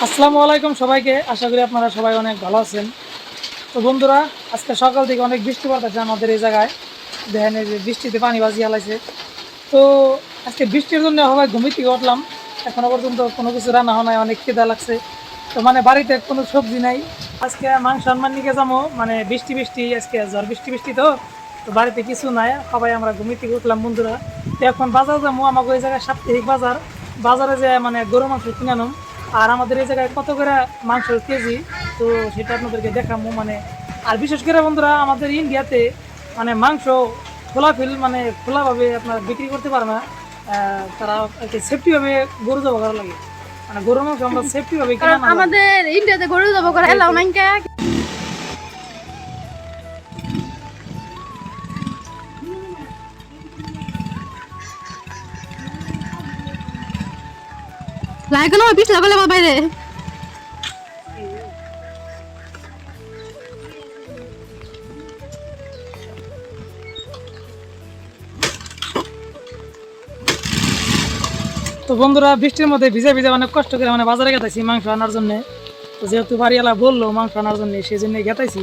আসসালামু আলাইকুম সবাইকে। আশা করি আপনারা সবাই অনেক ভালো আছেন। তো বন্ধুরা, আজকে সকাল থেকে অনেক বৃষ্টি পড়তেছে আমাদের এই জায়গায়। দেখেন এই যে বৃষ্টিতে পানি বাজি হালাইছে। তো আজকে বৃষ্টির জন্য সবাই ঘুমিয়ে থেকে উঠলাম। এখনো পর্যন্ত কোনো কিছু রান্না হয় নাই, অনেক খিদা লাগছে। তো মানে বাড়িতে কোনো সবজি নাই। আজকে মাংস আনবার নিয়ে যাবো, মানে বৃষ্টি বৃষ্টি আজকে ঝড় বৃষ্টি বৃষ্টি তো তো বাড়িতে কিছু নাই, সবাই আমরা ঘুমিয়ে থেকে উঠলাম বন্ধুরা। তো এখন বাজার যাবো, আমাকে ওই জায়গায় সাপ্তাহিক বাজার, বাজারে যে মানে গরু মাংস কিনে আনুম। আর আমাদের এই জায়গায় কত করে মাংস কেজি, তো সেটা আপনাদেরকে দেখাবো। মানে আর বিশেষ করে বন্ধুরা, আমাদের ইন্ডিয়াতে মানে মাংস খোলাফিল মানে খোলাভাবে আপনার বিক্রি করতে পারে না। তারা সেফটিভাবে গরু জবাই করা লাগে, মানে গরুর মাংস আমরা সেফটিভাবে কিনা না। আমাদের ইন্ডিয়াতে গরু জবাই করা এলাও নাই কে? লাইক না পিছ লাগালে বাইরে। তো বন্ধুরা, বৃষ্টির মধ্যে ভিজে ভিজে অনেক কষ্ট করে মানে বাজারে গেতাইছি মাংস আনার জন্য। তো যেহেতু বাড়িওয়ালা বললো মাংস আনার জন্য, সেই জন্য গেতাইছি।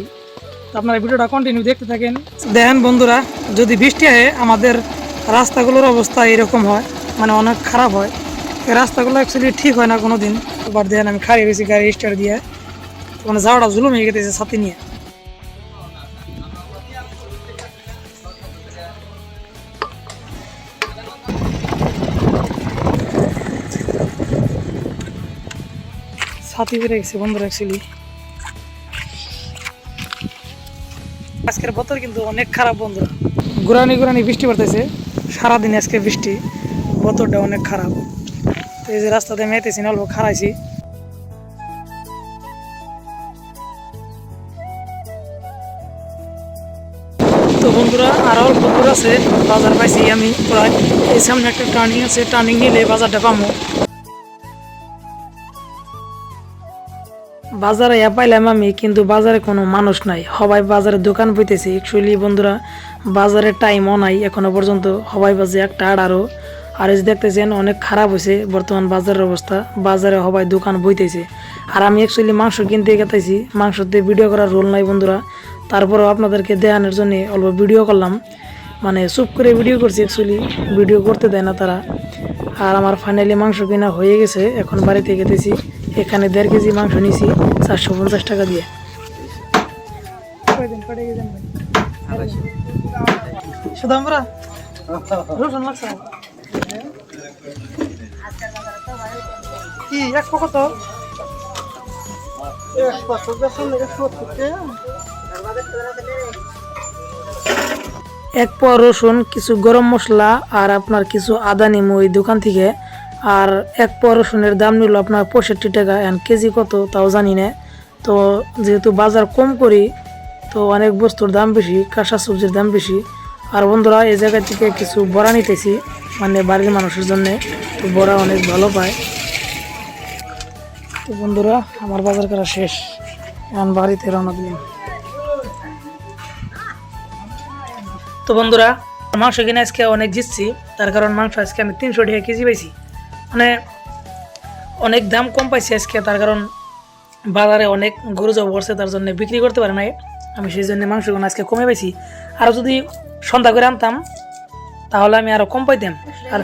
তো আপনারা ভিডিওটা কন্টিনিউ দেখতে থাকেন। দেখেন বন্ধুরা, যদি বৃষ্টি হয় আমাদের রাস্তাগুলোর অবস্থা এরকম হয়, মানে অনেক খারাপ হয়। এই রাস্তাগুলো অ্যাকচুয়ালি ঠিক হয় না কোনো দিন। এবার দেখেন আমি খাড়িয়ে গেছি গাড়ি স্টার্ট দিয়ে, মানে যাওয়াটা জুলুম হয়ে গেছে ছাতি নিয়ে। ছাতি বেড়ে গেছে বন্ধুরা। অ্যাকচুয়ালি আজকের বতর কিন্তু অনেক খারাপ বন্ধুরা, গুরানি গুরানি বৃষ্টি পড়তেছে সারাদিন। আজকে বৃষ্টি, বতরটা অনেক খারাপ। তো এই যে রাস্তাতে মেতেছি না, অল্প খারাইছি। তো বন্ধুরা, আর অল্প দূর আছে বাজার পাইছি আমি প্রায়। এই সামনে একটা টার্নিং আছে, টার্নিং নিলে বাজারটা পাবো। বাজারে পাইলাম আমি, কিন্তু বাজারে কোনো মানুষ নাই, সবাই বাজারে দোকান বইতেছে। অ্যাকচুয়ালি বন্ধুরা, বাজারের টাইমও নাই এখনো পর্যন্ত, সবাই বাজে 1টা 8। আর এই যে দেখতেছেন অনেক খারাপ হয়েছে বর্তমান বাজারের অবস্থা। বাজারে সবাই দোকান বইতেছে, আর আমি অ্যাকচুয়ালি মাংস কিনতে গেতেছি। মাংসতে ভিডিও করার রোল নাই বন্ধুরা, তারপরেও আপনাদেরকে দেখানোর জন্য অল্প ভিডিও করলাম। মানে চুপ করে ভিডিও করছি, অ্যাকচুয়ালি ভিডিও করতে দেয় না তারা। আর আমার ফাইনালি মাংস কিনা হয়ে গেছে, এখন বাড়িতে গেতেছি। এখানে 1.5 কেজি মাংস নিয়েছি 450 টাকা দিয়ে। সুদামরা রসুন লাগছে কি এক কত? এক পোয়া রসুন, কিছু গরম মশলা, আর আপনার কিছু আদা নিমু ওই দোকান থেকে। আর এক পোয়া রসুনের দাম নিল আপনার 65 টাকা। এখন কেজি কত তাও জানি না। তো যেহেতু বাজার কম করি, তো অনেক বস্তুর দাম বেশি, কাঁচা সবজির দাম বেশি। আর বন্ধুরা, এই জায়গা থেকে কিছু বড়া নিতেছি, মানে বাড়ির মানুষের জন্যে। তো বড়া অনেক ভালো পায়। তো বন্ধুরা, আমার বাজার করা শেষ, এখন বাড়িতে রওনা দিলাম। তো বন্ধুরা, মাংস কিনে আজকে অনেক জিতছি, তার কারণ মাংস আজকে আমি 300 টাকা কেজি পাইছি, মানে অনেক দাম কম পাইছি আজকে। তার কারণ বাজারে অনেক গরু জব করছে, তার জন্য বিক্রি করতে পারে নাই। আমি সেই জন্য মাংসগুলো আজকে কমে পাইছি। আর যদি সন্ধ্যা করে আনতাম তাহলে আমি আরও কম পাইতাম। আর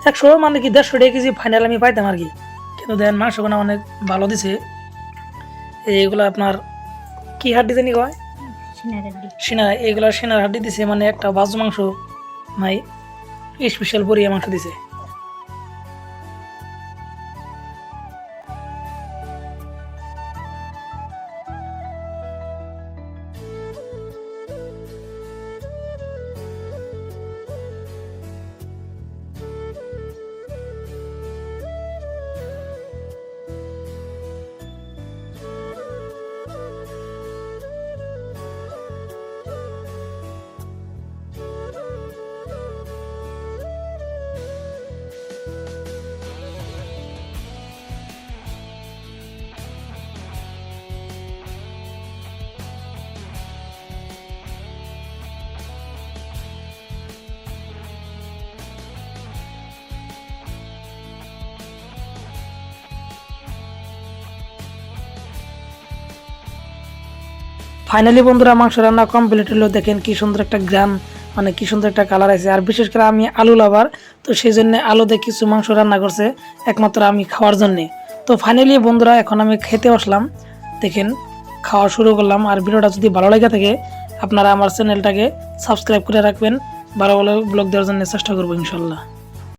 100 মানে কি 150 টাকা কেজি ফাইনাল আমি পাইতাম আর কি। কিন্তু দেখেন মাংসগুলো অনেক ভালো দিছে। এইগুলো আপনার কি হাড্ডি জানি কয়, সিনা, এইগুলো সিনার হাড্ডি দিছে, মানে একটা বাজু মাংস নাই, স্পেশাল বরিয়া মাংস দিছে। ফাইনালি বন্ধুরা মাংস রান্না কমপ্লিট হলো, দেখেন কি সুন্দর একটা গ্রাম, মানে কি সুন্দর একটা কালার আছে। আর বিশেষ করে আমি আলু লাভার, তো সেই জন্য আলু দিয়ে কিছু মাংস রান্না করছে একমাত্র আমি খাওয়ার জন্যে। তো ফাইনালি বন্ধুরা এখন আমি খেতে বসলাম, দেখেন খাওয়া শুরু করলাম। আর ভিডিওটা যদি ভালো লেগে থাকে আপনারা আমার চ্যানেলটাকে সাবস্ক্রাইব করে রাখবেন, ভালো ভালো ব্লগ দেওয়ার জন্য চেষ্টা করবো ইনশাল্লাহ।